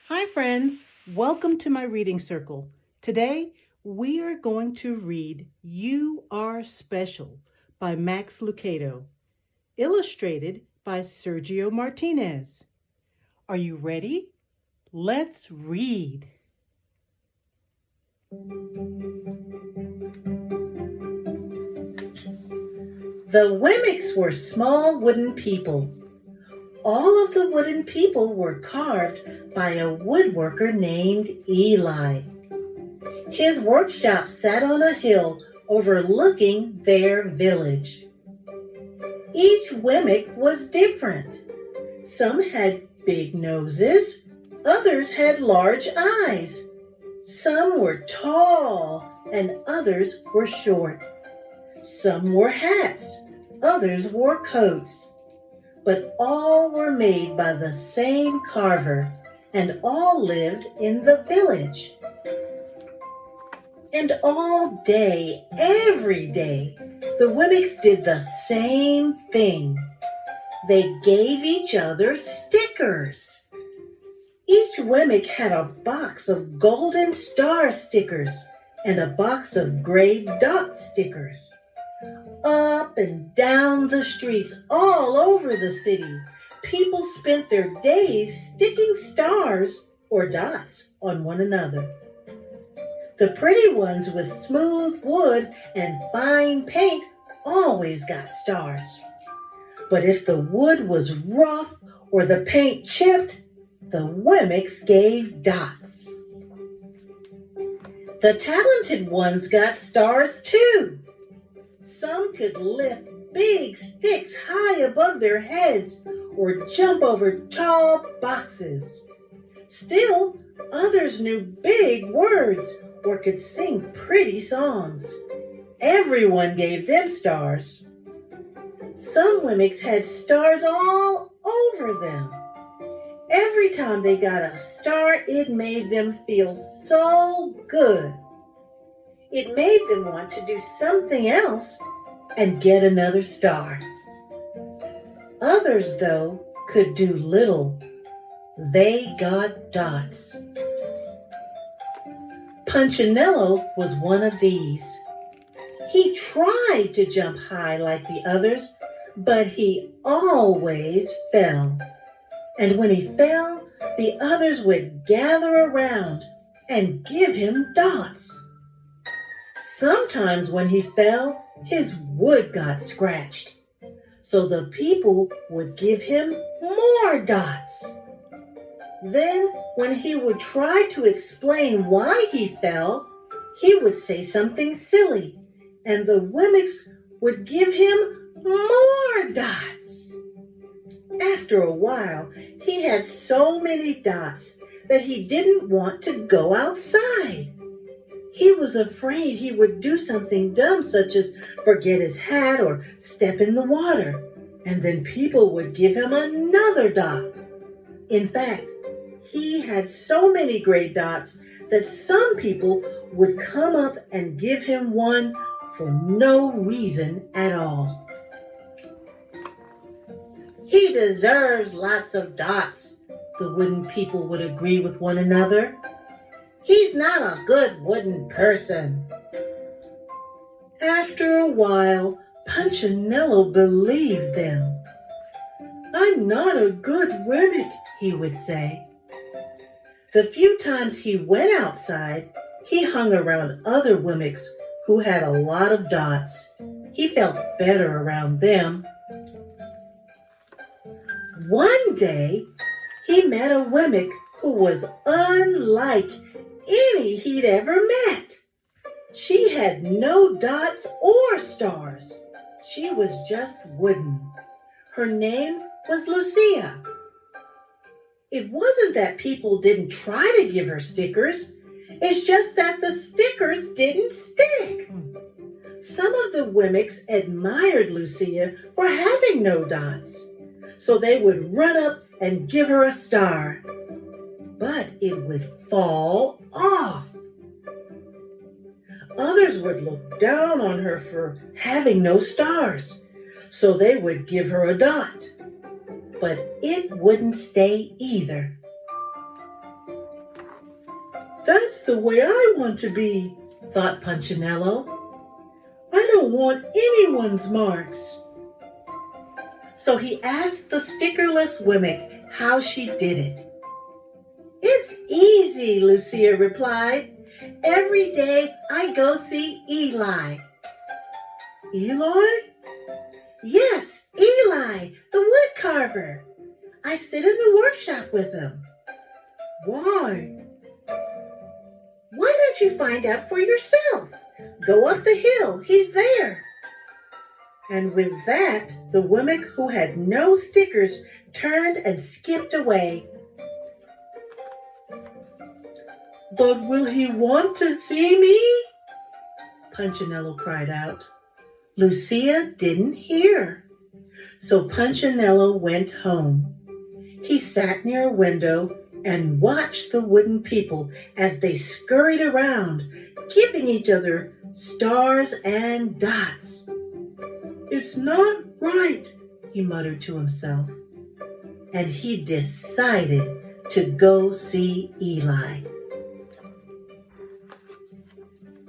Hi, friends. Welcome to my reading circle. Today, we are going to read You Are Special by Max Lucado, illustrated by Sergio Martinez. Are you ready? Let's read. The Wemmicks were small wooden people. All of the wooden people were carved by a woodworker named Eli. His workshop sat on a hill overlooking their village. Each Wemmick was different. Some had big noses, others had large eyes. Some were tall and others were short. Some wore hats, others wore coats. But all were made by the same carver, and all lived in the village. And all day, every day, the Wemmicks did the same thing. They gave each other stickers. Each Wemmick had a box of golden star stickers and a box of gray dot stickers. Up and down the streets all over the city, people spent their days sticking stars or dots on one another. The pretty ones with smooth wood and fine paint always got stars. But if the wood was rough or the paint chipped, the Wemmicks gave dots. The talented ones got stars too. Some could lift big sticks high above their heads or jump over tall boxes. Still, others knew big words or could sing pretty songs. Everyone gave them stars. Some Wemmicks had stars all over them. Every time they got a star, it made them feel so good. It made them want to do something else and get another star. Others, though, could do little. They got dots. Punchinello was one of these. He tried to jump high like the others, but he always fell. And when he fell, the others would gather around and give him dots. Sometimes when he fell, his wood got scratched. So the people would give him more dots. Then, when he would try to explain why he fell, he would say something silly, and the Wemmicks would give him more dots. After a while, he had so many dots that he didn't want to go outside. He was afraid he would do something dumb, such as forget his hat or step in the water, and then people would give him another dot. In fact, he had so many gray dots that some people would come up and give him one for no reason at all. He deserves lots of dots, the wooden people would agree with one another. He's not a good wooden person. After a while, Punchinello believed them. I'm not a good Wemmick, he would say. The few times he went outside, he hung around other Wemmicks who had a lot of dots. He felt better around them. One day, he met a Wemmick who was unlike any he'd ever met. She had no dots or stars. She was just wooden. Her name was Lucia. It wasn't that people didn't try to give her stickers. It's just that the stickers didn't stick. Some of the Wemmicks admired Lucia for having no dots, so they would run up and give her a star. But it would fall off. Others would look down on her for having no stars, so they would give her a dot. But it wouldn't stay either. That's the way I want to be, thought Punchinello. I don't want anyone's marks. So he asked the stickerless Wemmick how she did it. It's easy, Lucia replied. Every day I go see Eli. Eli? Yes, Eli, the wood carver. I sit in the workshop with him. Why? Why don't you find out for yourself? Go up the hill, he's there. And with that, the Wemmick who had no stickers turned and skipped away. But will he want to see me? Punchinello cried out. Lucia didn't hear. So Punchinello went home. He sat near a window and watched the wooden people as they scurried around, giving each other stars and dots. It's not right, he muttered to himself. And he decided to go see Eli.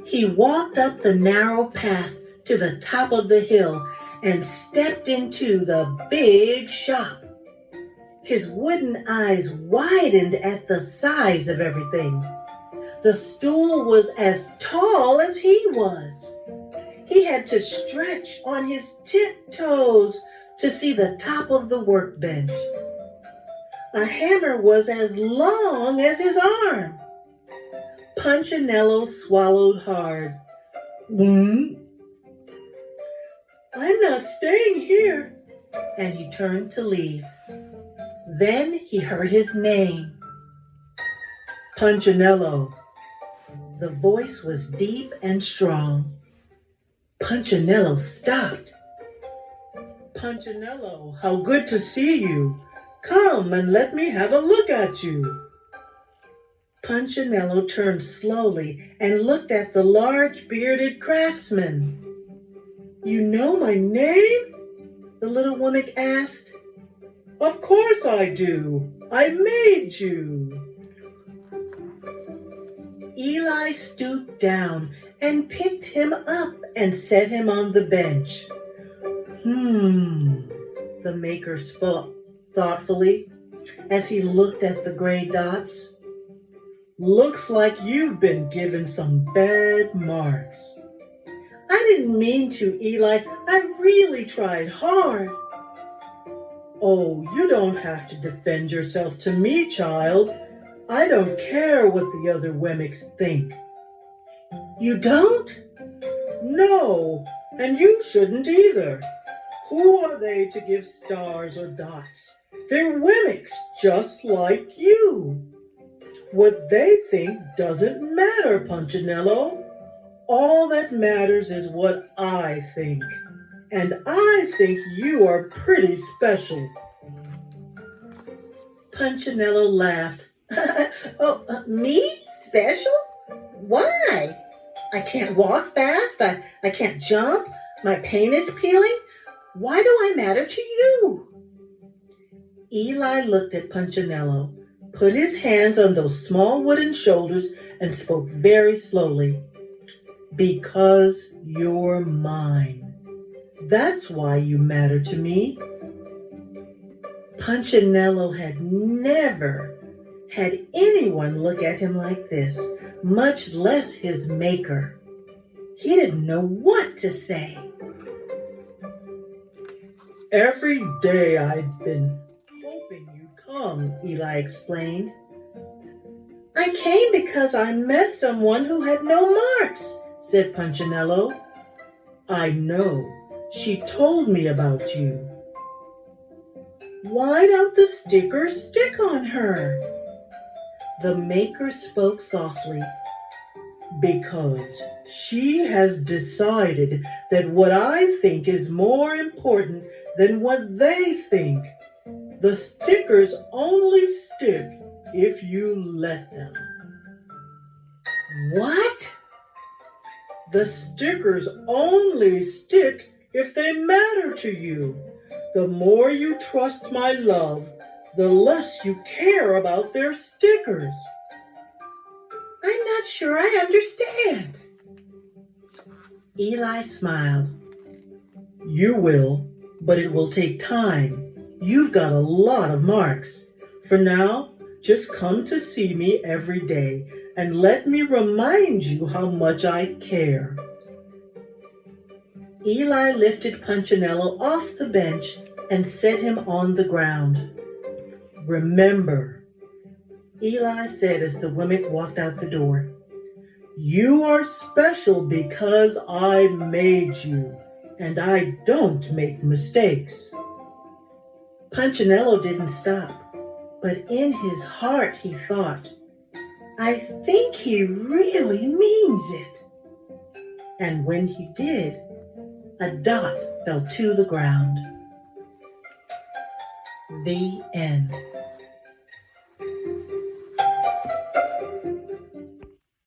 He walked up the narrow path to the top of the hill and stepped into the big shop. His wooden eyes widened at the size of everything. The stool was as tall as he was. He had to stretch on his tiptoes to see the top of the workbench. A hammer was as long as his arm. Punchinello swallowed hard. I'm not staying here. And he turned to leave. Then he heard his name. Punchinello. The voice was deep and strong. Punchinello stopped. Punchinello, how good to see you. Come and let me have a look at you. Punchinello turned slowly and looked at the large bearded craftsman. You know my name? The little Wemmick asked. Of course I do. I made you. Eli stooped down and picked him up and set him on the bench. The maker spoke thoughtfully as he looked at the gray dots. Looks like you've been given some bad marks. I didn't mean to, Eli. I really tried hard. Oh, you don't have to defend yourself to me, child. I don't care what the other Wemmicks think. You don't? No, and you shouldn't either. Who are they to give stars or dots? They're Wemmicks, just like you. What they think doesn't matter, Punchinello. All that matters is what I think. And I think you are pretty special. Punchinello laughed. Me? Special? Why? I can't walk fast. I can't jump. My paint is peeling. Why do I matter to you? Eli looked at Punchinello, put his hands on those small wooden shoulders, and spoke very slowly. Because you're mine. That's why you matter to me. Punchinello had never had anyone look at him like this, much less his maker. He didn't know what to say. Every day I'd been hoping you'd come, Eli explained. I came because I met someone who had no marks, said Punchinello. I know. She told me about you. Why don't the stickers stick on her? The maker spoke softly. Because she has decided that what I think is more important than what they think. The stickers only stick if you let them. What? The stickers only stick if they matter to you. The more you trust my love, the less you care about their stickers. I'm not sure I understand. Eli smiled. You will, but it will take time. You've got a lot of marks. For now, just come to see me every day and let me remind you how much I care. Eli lifted Punchinello off the bench and set him on the ground. Remember, Eli said as the women walked out the door, you are special because I made you, and I don't make mistakes. Punchinello didn't stop, but in his heart he thought, I think he really means it. And when he did, a dot fell to the ground. The end.